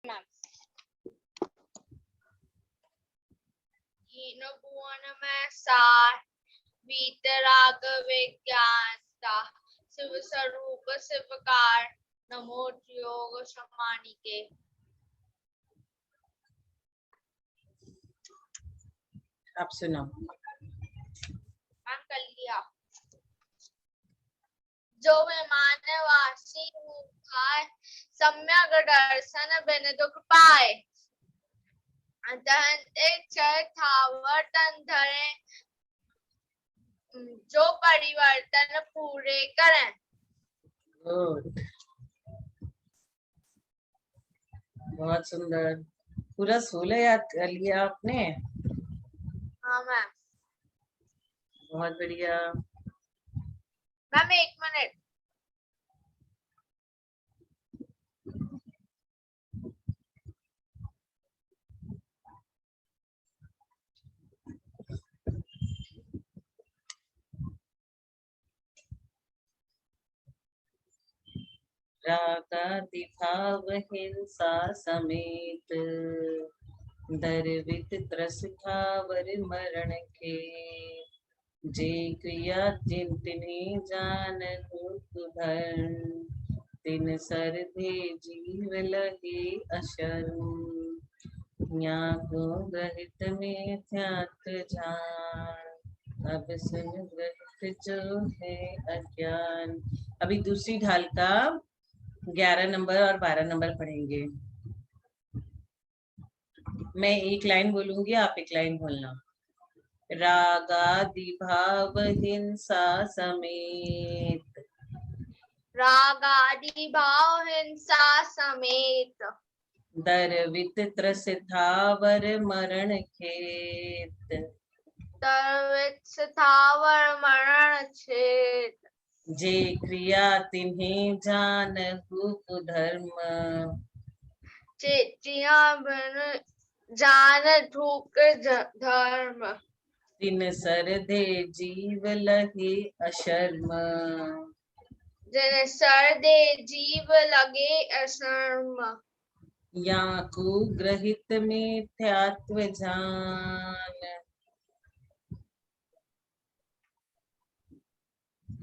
Ma'am भुवन में सार वीतराग विज्ञानता शिव स्वरूप शिवकार नमो योग समानी के। आप सुनो। मैम कर लिया। जो विमान वासी खाए सम्यक दर्शन बिन दुख पाए थावर तन धरे जो परिवर्तन पूरे करें। गुड, बहुत सुंदर। पूरा 16 याद कर लिया आपने। हाँ मैम। बहुत बढ़िया। Ma'am 1 minute. रागादि भाव हिंसा समेत दर्वित त्रस ठावर मरण के जे क्रिया जिन तिन्हें जानहु धर्म तिन सरधे जीव लगे अशर्म यहाँ को ग्रहित में ध्यात जान अब सुन ग्रहित जो है अज्ञान। अभी दूसरी ढाल का 11 नंबर और 12 नंबर पढ़ेंगे। मैं एक लाइन बोलूंगी, आप एक लाइन बोलना। रागादि भाव हिंसा समेत रागादि भाव हिंसा समेत दर्वित त्रस थावर मरण खेत दर्वित स्थावर मरण छेद जे क्रिया तिन्हें जानहु धर्म चेतिया बन जान धूक धर्म तिन सरधे जीव लहे अशर्म जिन सर दे जीव लगे अशर्म या को ग्रहित मिथ्यात्व जान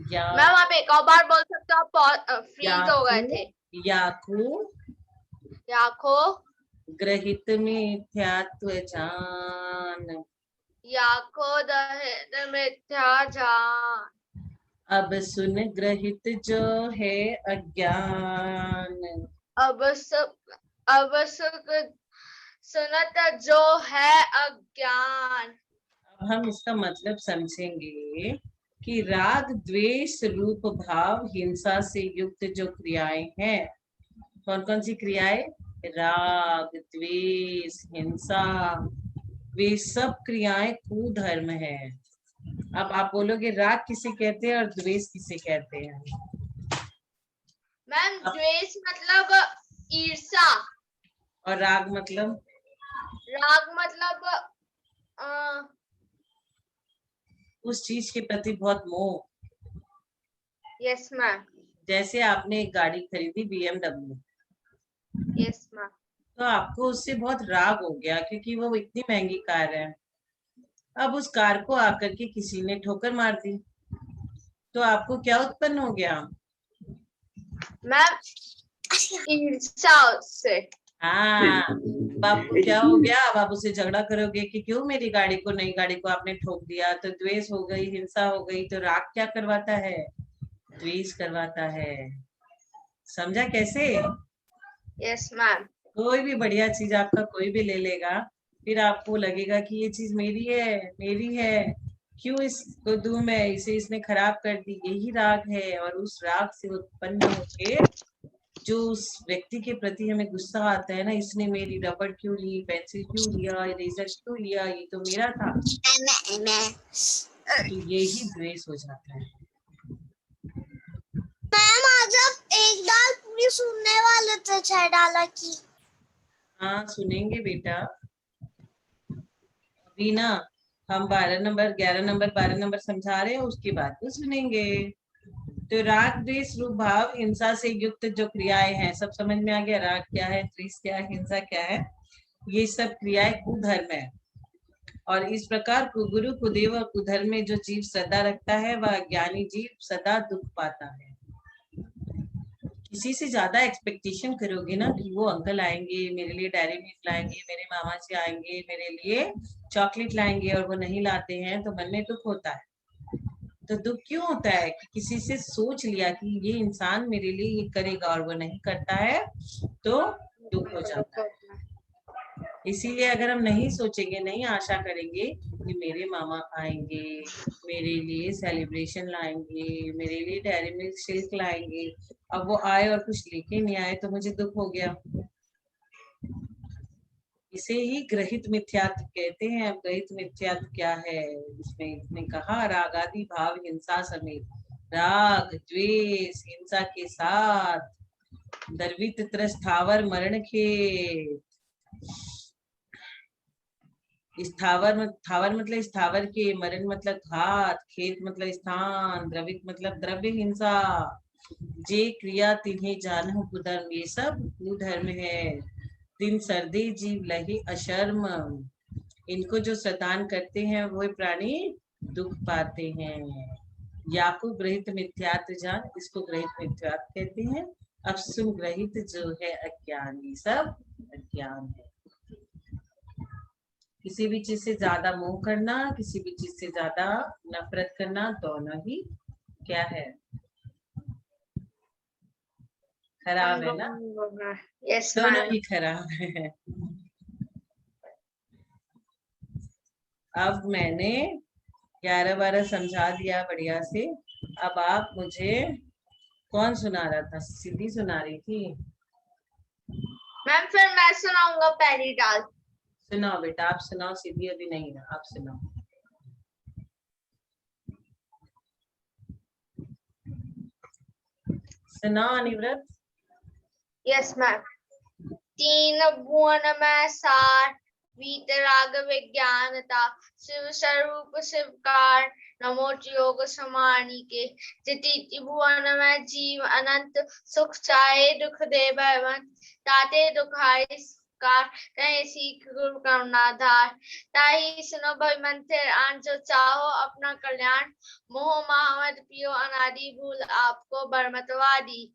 मैम आप एक और बार बोल सकते हो? आप फ्रीज हो गए थे। याकू याखो ग्रहित मिथ्यात्व जान याखो मिथ्या जान अब सुन ग्रहित जो है अज्ञान अब सुनत जो है अज्ञान। अब हम इसका मतलब समझेंगे कि राग द्वेष रूप भाव हिंसा से युक्त जो क्रियाएं हैं, कौन कौन सी क्रियाएं? राग द्वेष हिंसा, वे सब क्रियाएं कुधर्म है। अब आप बोलोगे राग किसे कहते हैं और द्वेष किसे कहते हैं? मैम द्वेष मतलब ईर्ष्या और राग मतलब? राग मतलब उस चीज के प्रति बहुत मोह। Yes ma'am. जैसे आपने एक गाड़ी खरीदी BMW, यस मैम। तो आपको उससे बहुत राग हो गया क्योंकि वो इतनी महंगी कार है। अब उस कार को आकर के किसी ने ठोकर मार दी, तो आपको क्या उत्पन्न हो गया? मैम ईर्ष्या उससे। हाँ, आपको क्या हो गया? अब आप उससे झगड़ा करोगे कि क्यों मेरी गाड़ी को, नई गाड़ी को आपने ठोक दिया। तो द्वेष हो गई, हिंसा हो गई। तो राग क्या करवाता है? द्वेष करवाता है। समझा कैसे? Yes ma'am. कोई भी बढ़िया चीज आपका कोई भी ले लेगा, फिर आपको लगेगा कि ये चीज मेरी है, मेरी है, क्यों इसको दूं मैं, इसे इसने खराब कर दी। यही राग है। और उस राग से उत्पन्न होके जो उस व्यक्ति के प्रति हमें गुस्सा आता है ना, इसने मेरी रबड़ क्यों ली, पेंसिल क्यों लिया, इरेजर क्यों लिया, ये तो मेरा था, तो यही द्वेष हो जाता है। मैम आज आप एक दाल पूरी सुनने वाले थे 6 डाला की। हाँ सुनेंगे बेटा। अभी ना हम 12 नंबर 11 नंबर 12 नंबर समझा रहे हैं, उसके बाद तो सुनेंगे। तो राग द्वेष रूप भाव हिंसा से युक्त जो क्रियाएं हैं, सब समझ में आ गया। राग क्या है, द्वेष क्या है, हिंसा क्या है, ये सब क्रियाएं कुधर्म है। और इस प्रकार कुगुरु कुदेव और कुधर्म में जो जीव श्रद्धा रखता है वह ज्ञानी जीव सदा दुख पाता है। किसी से ज्यादा एक्सपेक्टेशन करोगे ना कि वो अंकल आएंगे मेरे लिए डायरी मिल्क लाएंगे, मेरे मामा जी आएंगे मेरे लिए चॉकलेट लाएंगे, और वो नहीं लाते हैं तो मन में दुख होता है। तो दुख क्यों होता है कि किसी से सोच लिया कि ये इंसान मेरे लिए ये करेगा और वो नहीं करता है, तो दुख हो जाता है। इसीलिए अगर हम नहीं सोचेंगे, नहीं आशा करेंगे कि मेरे मामा आएंगे, मेरे लिए सेलिब्रेशन लाएंगे, मेरे लिए डेयरी मिल्क शेक लाएंगे, अब वो आए और कुछ लेके नहीं आए तो मुझे दुख हो गया। इसे ही ग्रहित मिथ्यात्व कहते हैं। अब ग्रहित मिथ्यात्व क्या है, इसमें कहा रागादि भाव हिंसा समेत, राग द्वेष हिंसा के साथ, दर्वित त्रस्थावर मरण खेत। स्थावर थावर मतलब स्थावर के, मरण मतलब घात, खेत मतलब स्थान, द्रवित मतलब द्रव्य हिंसा, जे क्रिया तिन्हें जानहु कुधर्म, ये सब कुधर्म है। दिन सर्दे जीव लहे अशर्म, इनको जो शैतान करते हैं वो प्राणी दुख पाते हैं। याकू ग्रहित मिथ्यात्व जान, इसको ग्रहित मिथ्यात्व कहते हैं। अब सुन ग्रहित जो है अज्ञान, ये सब अज्ञान है। किसी भी चीज से ज्यादा मोह करना, किसी भी चीज से ज्यादा नफरत करना, दोनों ही क्या है, खराब है ना। यस दोनों मैम। ही खराब है। अब मैंने 11-12 समझा दिया बढ़िया से। अब आप मुझे, कौन सुना रहा था, सिद्धि सुना रही थी? मैम फिर मैं सुनाऊंगा पहली डाल। सुनाओ बेटा, आप सुनाओ। सिद्धि अभी नहीं ना, आप सुनाओ। सुनाओ अनिव्रत। Yes ma'am. तीन भुवन में सार, वीतराग विज्ञानता, शिव स्वरूप शिवकार, नमो योग समानी के। जिति भुवन में जीव अनंत, सुख चाहे दुख दे भयवंत, ताते दुखाई कार, कहे सीख गुरु करुणाधार। ताही सुनो भय मंत्र आन, जो चाहो अपना कल्याण, मोह महामद पियो अनादि, भूल आपको बरमतवादी।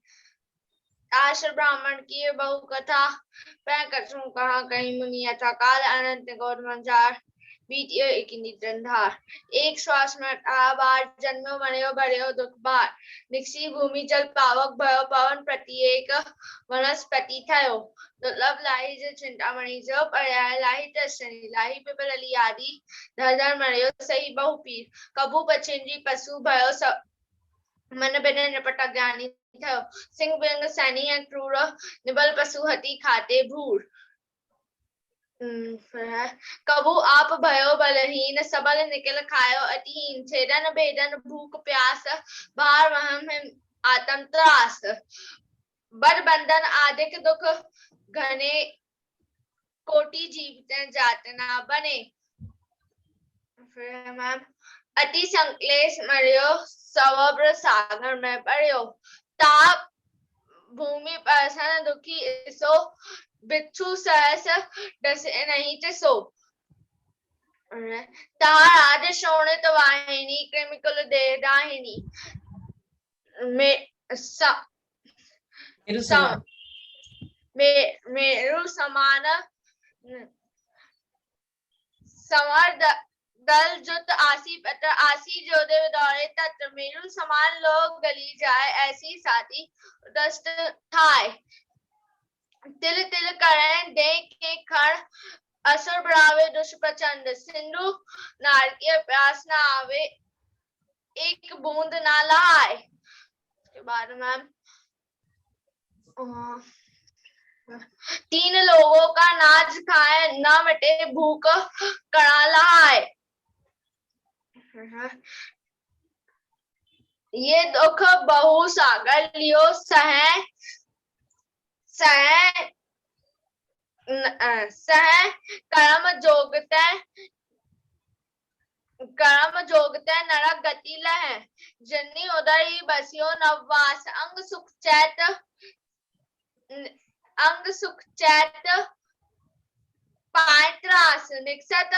आशर ब्राह्मण की बहु कथा, मैं कछू कहा कहीं मुनि यथा, काल अनंत गौर मंजार, बीतियो एक निधनधार। एक श्वास में 18 बार, जन्मो मरयो भरयो दुख बार, निकसी भूमि जल पावक भयो, पवन प्रत्येक वनस्पति थयो। दुर्लभ लाही जो चिंतामणि, जो पर्याय लाही दर्शनी, लाही पिपलि आदि, धर धर मरयो सही बहु पीर। कभू पचिंदी पशु भयो सब, मन बिन निपट ज्ञानी थयो। सिंह बिंग सैनी है क्रूर, निबल पशु हति खाते भूर। कबू आप भयो बलहीन, सबल निकल खायो अतिहीन, छेदन भेदन भूख प्यास, भार वहम आत्म त्रास। बड़ बंधन आदिक दुख घने, कोटि जीवित जात ना बने। फिर मैम, अति संक्लेश मर्यो, सवब्र सागर में पड़ियो, ताप भूमि पर सन दुखी सो, बिच्छू सहस डसे नहीं तिसो। तार आदि शोणित वाहिनी, कृमिकुल देह दाहिनी। मेरु समान समर दल जुत आसी पत्र, आसी जो देव दौड़े तत्र, मेरु समान लोग गली जाए ऐसी साथी दस्त थाय। तिल तिल करें देख के खड़, असुर बढ़ावे दुष्प्रचंड, सिंधु नार के प्यास ना आवे, एक बूंद ना लाए। उसके बाद मैम, तीन लोगों का नाच खाए, न मिटे भूख कड़ा लहाए। ये दुख बहु सागर लियो सह, सह कर्म जोगते कर्म जोगते नरक गति लहै, जन्नी उदर ही बसियो नववास, अंग सुख चैत पाए त्रास, निकसत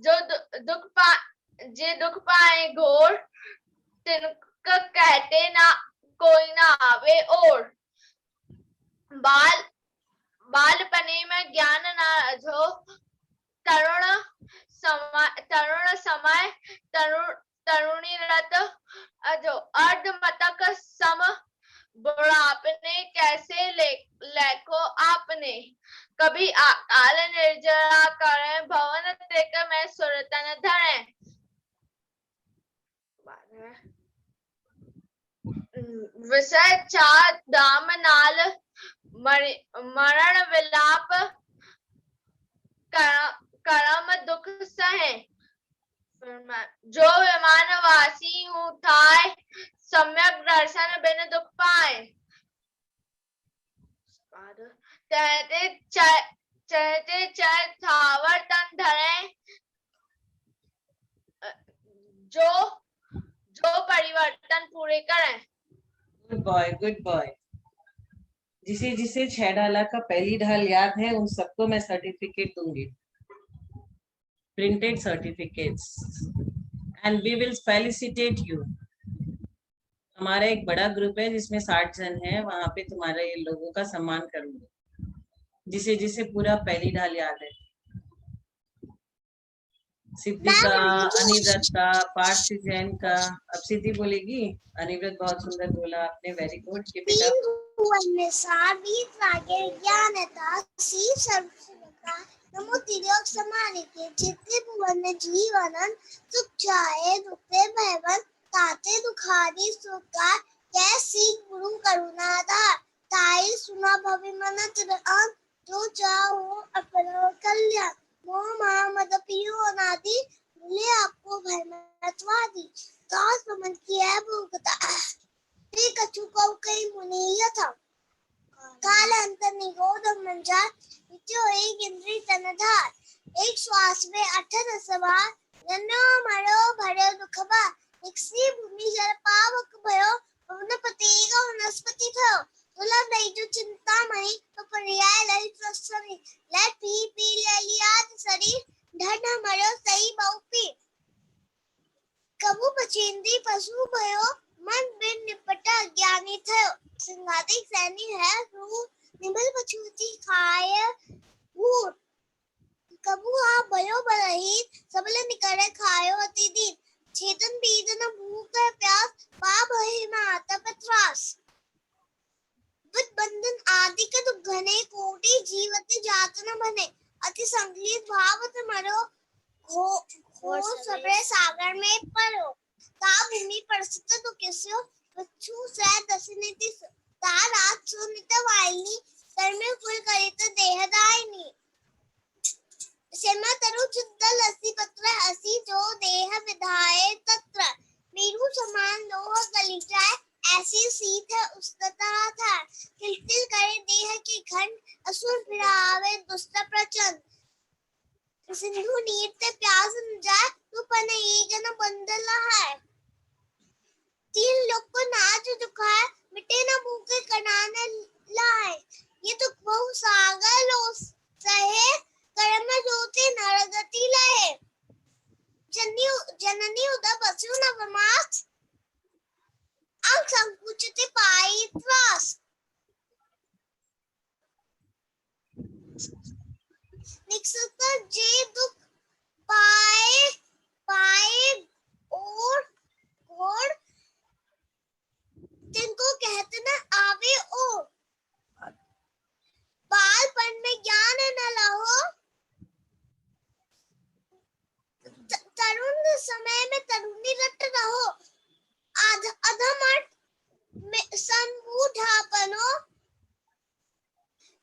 जो दुख पाए घोर, तिनक कहते ना कोई ना आवे और। बालपने में ज्ञान ना अधो, तरुण समय तरुणी रत अजो, अर्धमतक सम बुढ़ापने कैसे लेखो आपने, कभी अकाल निर्जरा करें, भवन त्रिक में सुरतन धरें। विषय चार दाम नाल, मरण विलाप करम दुख सहे, जो विमानवासी हूँ थाय, सम्यक दर्शन बिन दुख पाए। चहते चर थावर तन धरे, जो परिवर्तन पूरे करें। Good boy, good boy. जिसे जिसे 6 डाला का पहली ढाल याद है उन सबको मैं सर्टिफिकेट दूंगी, printed certificates, and we will felicitate you. हमारा एक बड़ा ग्रुप है जिसमें 60 जन है, वहां पे तुम्हारे लोगों का सम्मान करूंगी, जिसे जिसे पूरा पहली ढाल याद है। सिद्धि का, अनिव्रत का, पार्थ जैन का। अब सिद्धि बोलेगी। अनिव्रत बहुत सुंदर बोला आपने, वेरी गुड। ये बेटा नमो तिर्यक समाने के जितने भुवन जीवनन, सुख जाए दुखे भयवन, ताते दुखादि सुखा, कैसी गुरु करुणाधार, ताई सुना भवि मन चिरअन, जो चाहो अपना कल्याण, मोह माया मद पियो अनादि, मिले आपको भय मतवादी, दास मन की है भूखता, ते कछु को कई मुनि यथा, काल अंतर निगोध मंजार, विचो एक इंद्री तनधार, एक श्वास में 8 रसवार, जन्यो मरो भरो दुखबा, निक्सी भूमि जल पावक भयो, पवनपति का वनस्पति थयो, दुर्लभ नहीं जो चिंता मणि, तो पर्याय ललित रसनी, let पी लियाद शरीर, ढढ़ मरो सही बहुपी, कबू पचेंद्री पशु भयो, मन बिन निपटा ज्ञानी थयो, सिंहादिक सैनी है रूप, निबल पछूती खाय भूत, कबू हा भयो बलहीन, सबल निकरे खायो अति दीन, छेदन बीजन भूख है प्यास, पाप है माता पत्रास, बुद्ध बंधन आदि के तो घने कोटि जीवति जात न बने, अति संकलित भावत मरो, घोर सबरे सागर में परो, ता भूमि परसित तो किस्यो, बच्चू सै दसनिति ता रात सुनित वाइनी, कर्मे फुल करित देहदायनी, सेमा तरु चित्त लसी पत्र हसी, जो देह विधाये तत्र, मेरु समान लोह गलिचाए, ऐसी सीत है उस्तता था, तिल करे देह की खंड, असुर फिरावे दुष्ट प्रचंड, सिंधु नीर ते प्यास न जाए, तू पने एक न बंदला है, 3 लोग को नाच दुखाए, मिटे न भूखे कनाने लाए, ये तो बहु सागर लो सहे, कर्म जोते नरगति लहे, जननी उदर बसु नवमास, अंग संकुचित पाई त्रास, निकसत जे दुख पाए और घोर, जिनको कहते न आवे और, बालपन में ज्ञान न लहो, तरुण समय में तरुणी रट रहो, अधमट में संबूढ़ापनो,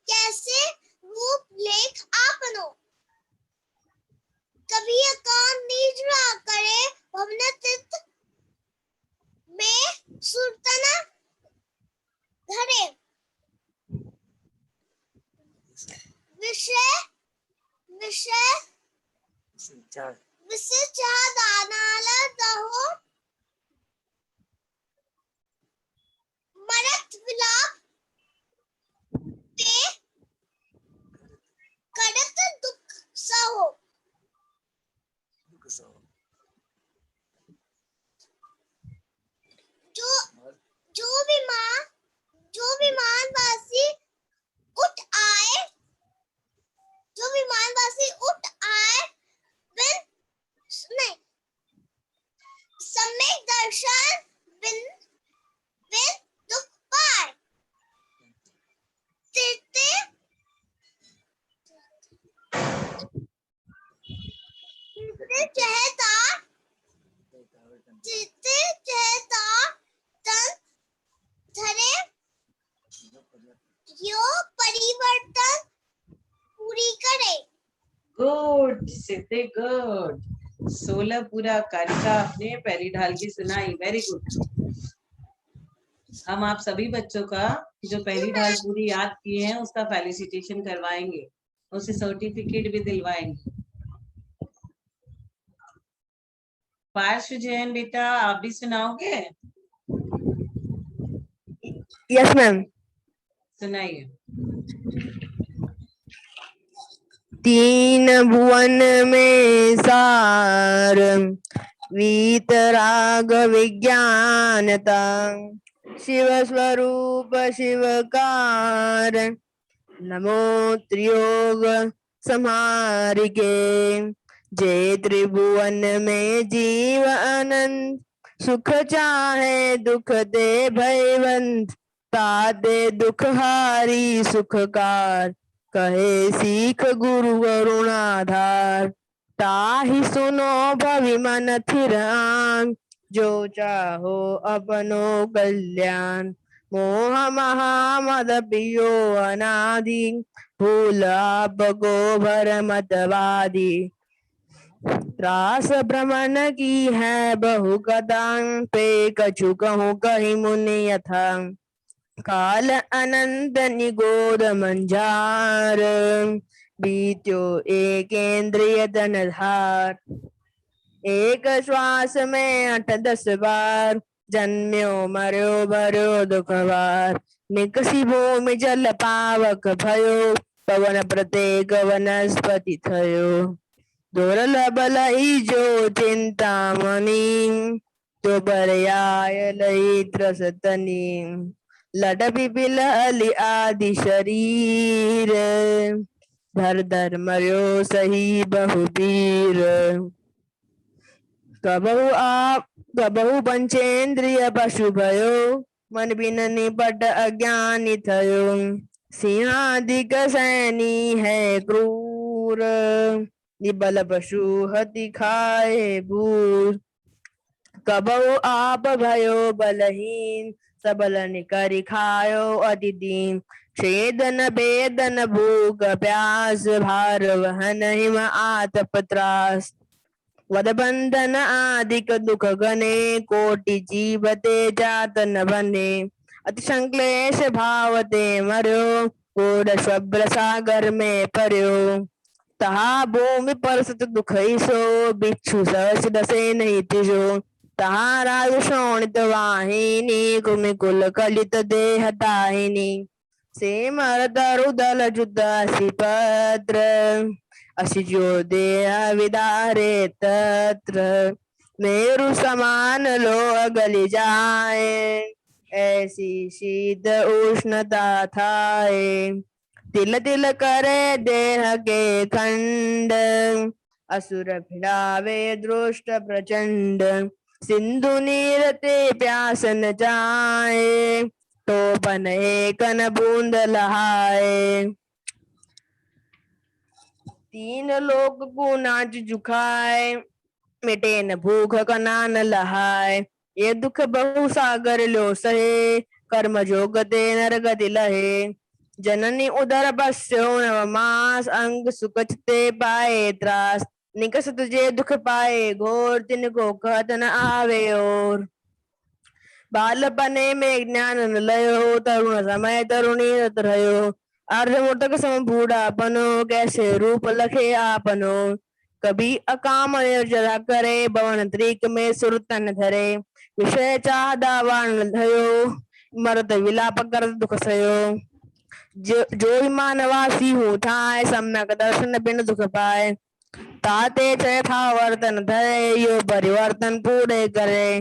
कैसे रूप लेख आपनो, कभी कान निद्रा करे, भवनतित में सुरतना धरे, विषय चाह दाना जो विमानवासी उठ आए बिन नहीं सम्यक दर्शन बिन दुख पाए चित्ते चहता तन धरे यो परिवर्तन पूरी करे। गुड सिद्धि, गुड। 16 पूरा कारिका आपने पहली ढाल की सुनाई, वेरी गुड। हम आप सभी बच्चों का जो पहली ढाल पूरी याद किए हैं उसका फेलिसिटेशन करवाएंगे, उसे सर्टिफिकेट भी दिलवाएंगे। पार्श्व जैन बेटा आप भी सुनाओगे? Yes ma'am. सुनाइए। 3 भुवन में सार वीतराग विज्ञानता शिव स्वरूप शिवकार नमो त्रियोग समारिके जय त्रिभुवन में जीव अनंत सुख चाहे दुख दे भयवंत ताते दुख हारी सुखकार कहे सीख गुरु करुणाधार ताहि सुनो भवि मन थिरान जो चाहो अपनो कल्याण मोह महामद पियो अनादि भूल आप को भर मतवादी त्रास भ्रमण की है बहु कदां पे कछु कहूँ कही मुनि यथा काल अनंत निगोद मंझार बीत्यो एकेंद्रिय धनधार एक श्वास में 8-10 बार जन्म्यो मर्यो भर्यो दुख बार निकसी भूमि जल पावक भयो पवन प्रत्येक वनस्पति थयो दुर्लभ लई जो चिंतामणि तो बरयाय लई त्रसतनी लड पिपिल अली आदि शरीर धर धर मर्यो सही बहुबीर कबहु पंचेंद्रिय पशु भयो मन बिन निपट अज्ञानी थयो सिंहादिक सैनी है क्रूर निबल पशु हति खाए भूर कबहु आप भयो बलहीन सबल निकरि खायो अति दीन छेदन बेदन भूख प्यास भार वहन हिम आतप त्रास वद बंधन आदिक दुख गने कोटि जीवते जात न बने अति संक्लेश भावते मर्यो कोड शुभ्र सागर में पर्यो तहा भूमि पर सत दुख सो बिच्छू सहस दसे नहीं तिजो तहा राजु शोणित वाहिनी कुमि कुल कलित देह ताहिनी से मर दरुदल जुद असि पत्र असि जो देह विदारे तत्र मेरु समान लो गली जाए ऐसी शीत उष्णता थाए तिल तिल करे देह के खंड असुर भिड़ावे दृष्ट प्रचंड सिंधु नीर ते प्यास न जाए तो बन कन बूंद लहाए 3 लोक को नाच जुखाए मिटे न भूख कनान लहाए ये दुख बहु सागर लो सहे कर्म जोग ते नरगति लहे जननी उदर बस्यो नवमास अंग सुकचते पाए त्रास निकस तुझे दुख पाए घोर तिनको कहत न आवे और बालपने में ज्ञान न लयो तरुण समय तरुणी रत रहो अर्धमूर्तक सम बूढ़ापनो कैसे रूप लखे आपनो कभी अकाम निर्जरा करे भवन त्रिक में सुरतन धरे विषय चाह दावान धयो मरत विलाप कर दुख सयो जो मानवासी हो थाय सम्यक दर्शन बिन दुख पाए ताते च यथावर्तन धरे यो परिवर्तन पूरे करे।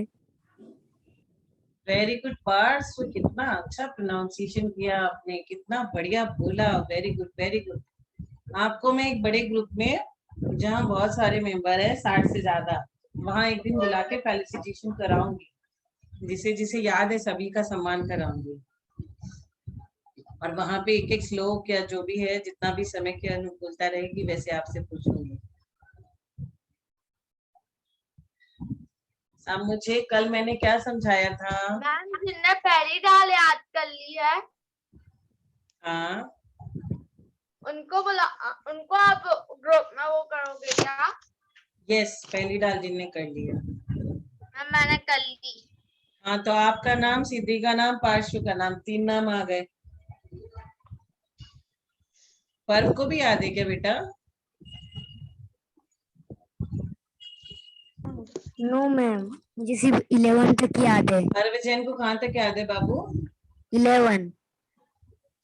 वेरी गुड पार्स, कितना अच्छा प्रोनाउंसिएशन किया आपने, कितना बढ़िया बोला, वेरी गुड वेरी गुड। आपको मैं एक बड़े ग्रुप में जहाँ बहुत सारे मेंबर है 60 से ज्यादा, वहां एक दिन बुला के फेलिसिटेशन कराऊंगी, जिसे जिसे याद है सभी का सम्मान कराऊंगी, और वहां पे एक एक श्लोक या जो भी है जितना भी समय की अनुकूलता रहेगी वैसे आपसे पूछूंगी। अब मुझे कल मैंने क्या समझाया था? मैम जिनने पहली डाल याद कर ली है हाँ, उनको आप ग्रुप में वो करोगे क्या? यस, पहली डाल जिनने कर लिया। मैम मैंने कर ली। हाँ, तो आपका नाम, सिद्धि का नाम, पार्श्व का नाम, 3 नाम आ गए। पर्व को भी याद है क्या बेटा? नो मैम, मुझे सिर्फ 11 तक याद है। हरविजयन को कहाँ तक याद है बाबू? 11।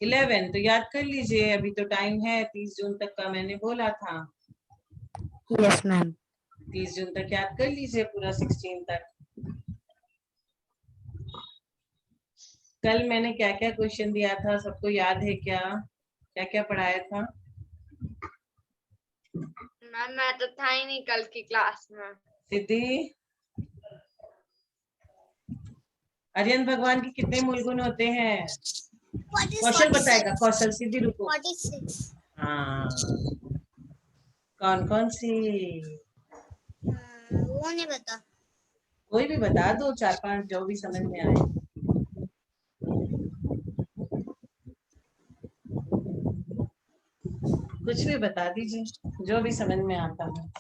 11 तो याद कर लीजिए, अभी तो टाइम है, 30 जून तक का मैंने बोला था। Yes ma'am. 30 जून तक याद कर लीजिए, पूरा 16 तक। कल मैंने क्या क्या क्वेश्चन दिया था, सबको याद है क्या? क्या क्या पढ़ाया था? मैम मैं तो था ही नहीं कल की क्लास में। सिद्धि, आर्यन भगवान के कितने मूल गुण होते हैं? कौशल बताएगा, कौशल। सिद्धि रुको। 46। हाँ, कौन कौन सी? वो नहीं बता। कोई भी बता दो, 4-5 जो भी समझ में आए। कुछ भी बता दीजिए, जो भी समझ में आता है।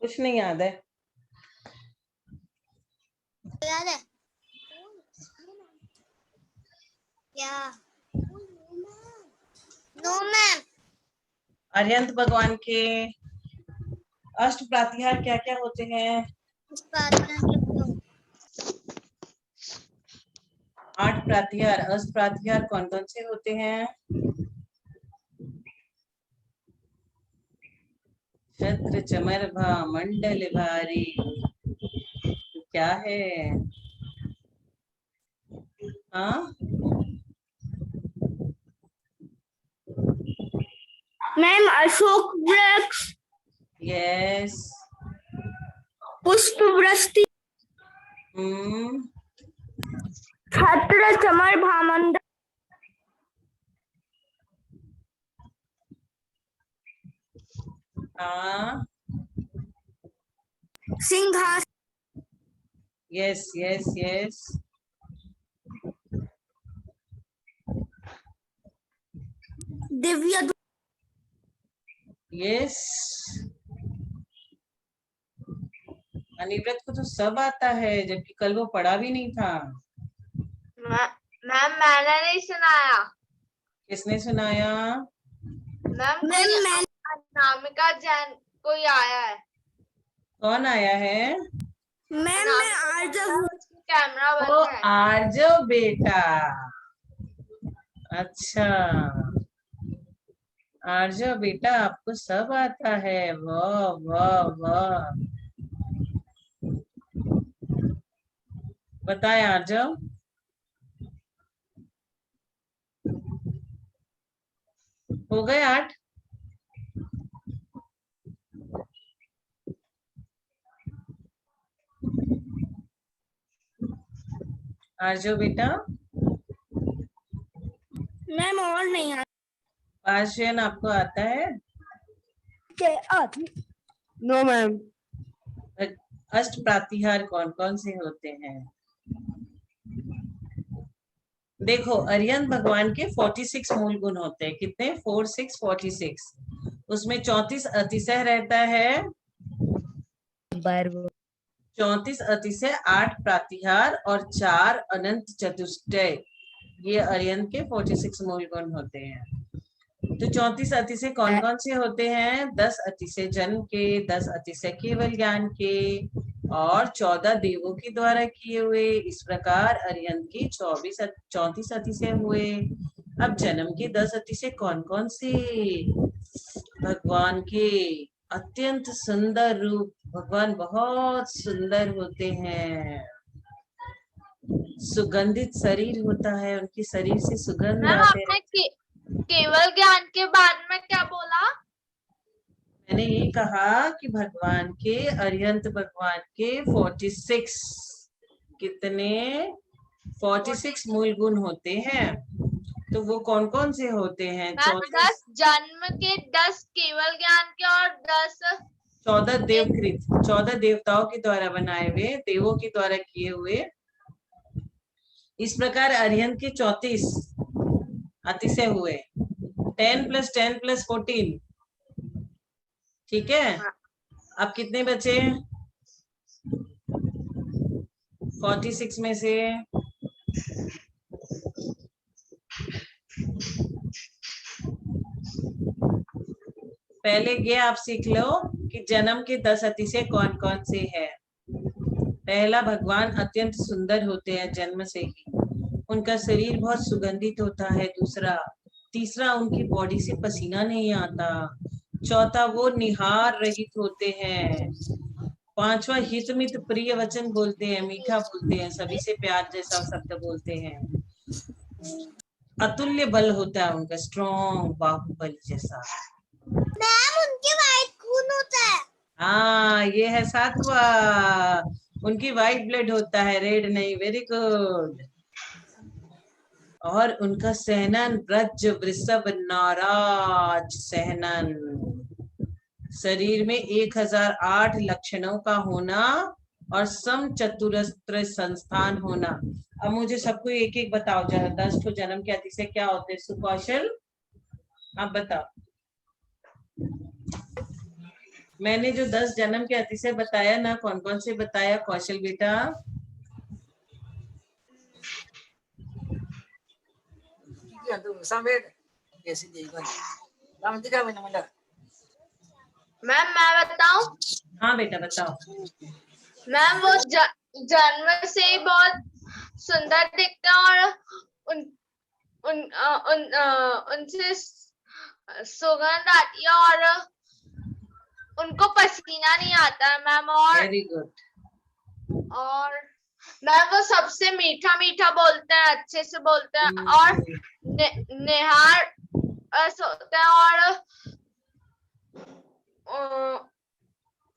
कुछ नहीं याद है? याद है क्या? No ma'am. अरिहंत भगवान के अष्ट प्रातिहार क्या क्या होते हैं? 8 प्रातिहार। अष्ट प्रातिहार कौन कौन से होते हैं? छत्र चमर भा मंडल भारी, क्या है? हाँ, मैम अशोक वृक्ष, यस। पुष्प वृष्टि, छत्र चमर भामंडल, हाँ, सिंहासन, yes yes yes. Divya, yes, अनिव्रत को तो सब आता है, जबकि कल वो पढ़ा भी नहीं था। मैम मैंने नहीं सुनाया। किसने सुनाया? मैम अनामिका जैन कोई आया है। कौन आया है? मैम मैं आर्जव, कैमरा ओ, बंद है। आर्जव बेटा, अच्छा आर्जव बेटा, आपको सब आता है, वाह वाह वाह। बताए आर्जव। हो गए 8? आर्जव बेटा, मैम और नहीं आता। पार्शियन आपको आता है? No ma'am. अष्ट प्रातिहार कौन कौन से होते हैं? देखो, अरिहंत भगवान के 46 मूल गुण होते हैं। कितने? 4 6 46। उसमें 34 अतिशय रहता है, 34 अतिशय, 8 प्रातिहार और 4 अनंत चतुष्टय। ये अरिहंत के 46 मूल गुण होते हैं। तो 34 अतिशय कौन कौन से होते हैं? 10 अतिशय जन्म के, 10 अतिशय केवल ज्ञान के, और 14 देवों के द्वारा किए हुए। इस प्रकार अरिहंत के 34 अतिशय हुए। अब जन्म के 10 अतिशय कौन कौन से? भगवान के अत्यंत सुंदर रूप, भगवान बहुत सुंदर होते हैं। सुगंधित शरीर होता है, उनके शरीर से सुगंध मैम आते आपने रहते। केवल ज्ञान के बाद में क्या बोला? मैंने ये कहा कि भगवान के, अरिहंत भगवान के 46 कितने 46 मूल गुण होते हैं। तो वो कौन कौन से होते हैं? मैम 10 जन्म के, 10 केवल ज्ञान के और 10 14 देवकृत, 14 देवताओं के द्वारा बनाए हुए, देवों के द्वारा किए हुए। इस प्रकार अरिहंत के 34 अतिशय हुए। 10 + 10 + 14, ठीक है। अब कितने बचे 46 में से? पहले ये आप सीख लो कि जन्म के 10 अतिशय कौन कौन से हैं। पहला, भगवान अत्यंत सुंदर होते हैं जन्म से ही, उनका शरीर बहुत सुगंधित होता है। तीसरा, उनकी बॉडी से पसीना नहीं आता। चौथा, वो निहार रहित होते हैं। पांचवा, हितमित प्रिय वचन बोलते हैं, मीठा बोलते हैं, सभी से प्यार जैसा शब्द बोलते हैं। अतुल्य बल होता है उनका, स्ट्रॉन्ग बाहुबल जैसा। मैम उनके वाइट खून होता है। हाँ, ये है 7वां, उनकी व्हाइट ब्लड होता है, रेड नहीं। Very good. और उनका सहनन ब्रज वृषभ नाराज सहनन, शरीर में 1008 लक्षणों का होना और सम चतुरस्त्र संस्थान होना। अब मुझे सबको एक एक बताओ जरा, 10 तो जन्म के अतिशय क्या होते हैं? सुकौशल, आप बताओ। मैंने जो 10 जन्म के अतिशय बताया ना, कौन कौन से बताया कौशल बेटा? मैम मैं बताऊं? हाँ बेटा बताओ। मैम वो जन्म से ही बहुत सुंदर दिखते हैं और उन उन उनसे सुगंध आती है और उनको पसीना नहीं आता है मैम। Very good. और मैम वो सबसे मीठा मीठा बोलते हैं, अच्छे से बोलते हैं और निहार होते हैं और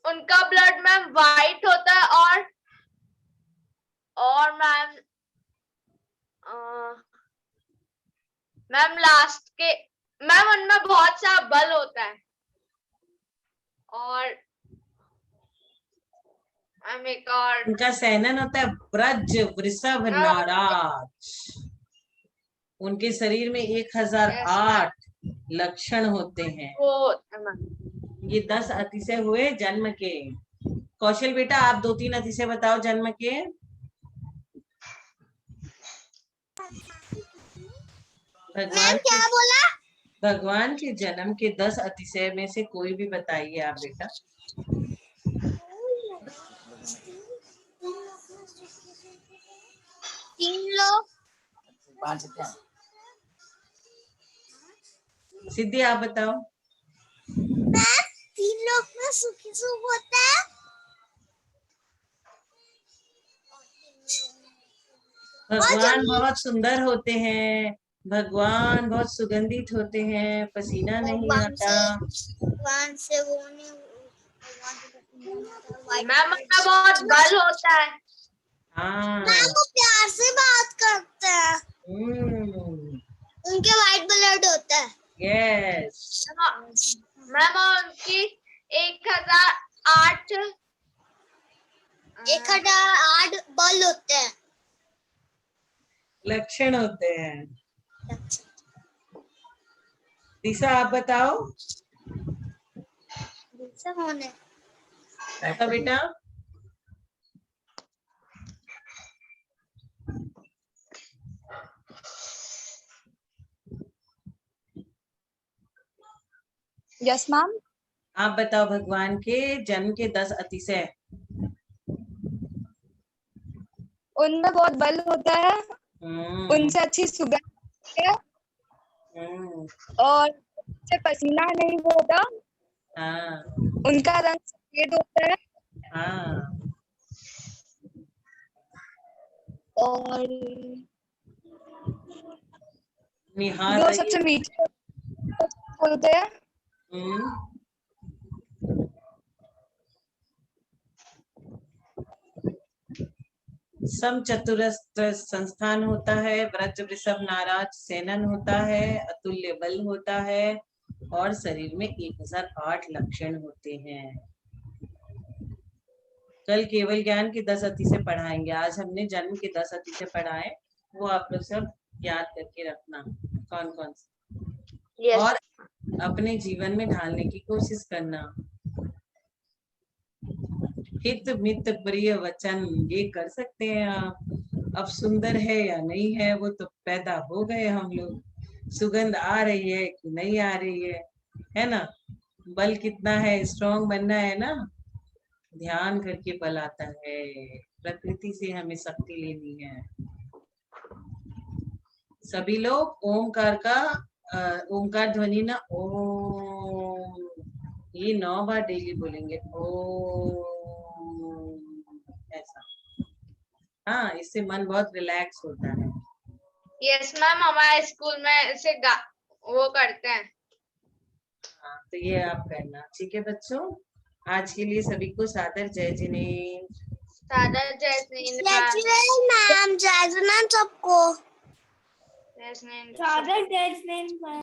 उनका ब्लड मैम वाइट होता है और मैम लास्ट के मैम उनमें बहुत सा बल होता है और मैम एक और उनका सहनन होता है ब्रज वृषभ नाराज। उनके शरीर में 1008 लक्षण होते हैं। ये 10 अतिशय हुए जन्म के। कौशल बेटा आप 2-3 अतिशय बताओ जन्म के। मैम क्या बोला? भगवान के जन्म के 10 अतिशय में से कोई भी बताइए आप बेटा। तीन लोग। सिद्धि आप बताओ। मैम 3 लोग में सुखी सुख होता है। भगवान बहुत सुंदर होते हैं, भगवान बहुत सुगंधित होते हैं, पसीना नहीं आता। भगवान से वो नहीं, मैम उनका बहुत बल होता है। हाँ, मैम वो प्यार से बात करते हैं, उनके वाइट ब्लड होता है। यस। मैम उनकी 1008 बल होते हैं, लक्षण होते हैं। दिशा आप बताओ। बेटा यस मैम। आप बताओ भगवान के जन्म के 10 अतिशय। उनमें बहुत बल होता है, उनसे अच्छी सुगंध है और उनसे पसीना नहीं होता, हाँ उनका रंग सफेद होता है हाँ और निहार वो रही सबसे मीठे होते हैं। सम चतुरस्र संस्थान होता है, व्रज वृषभ नाराज सेनन होता है, अतुल्य बल होता है और शरीर में 1008 लक्षण होते हैं। कल केवल ज्ञान के 10 अति से पढ़ाएंगे, आज हमने जन्म के 10 अति से पढ़ाए, वो आप लोग सब याद करके रखना कौन कौन से यस और अपने जीवन में ढालने की कोशिश करना। हित मित प्रिय वचन ये कर सकते हैं आप। अब सुंदर है या नहीं है वो तो पैदा हो गए हम लोग, सुगंध आ रही है कि नहीं आ रही है ना। बल कितना है, स्ट्रांग बनना है ना, ध्यान करके बल आता है, प्रकृति से हमें शक्ति लेनी है। सभी लोग ओमकार का ओमकार ध्वनि ना ओम ये 9 बार डेली बोलेंगे ओम ऐसा। हाँ, इससे मन बहुत रिलैक्स होता है। यस मैम, हमारे स्कूल में ऐसे वो करते हैं। हाँ, तो ये आप करना। ठीक है बच्चों, आज के लिए सभी को सादर जय जिनेन्द्र। सादर जय जिनेन्द्र मैम, जय जिनेन्द्र सबको। जय जिनेन्द्र। सादर जय जिनेन्द्र।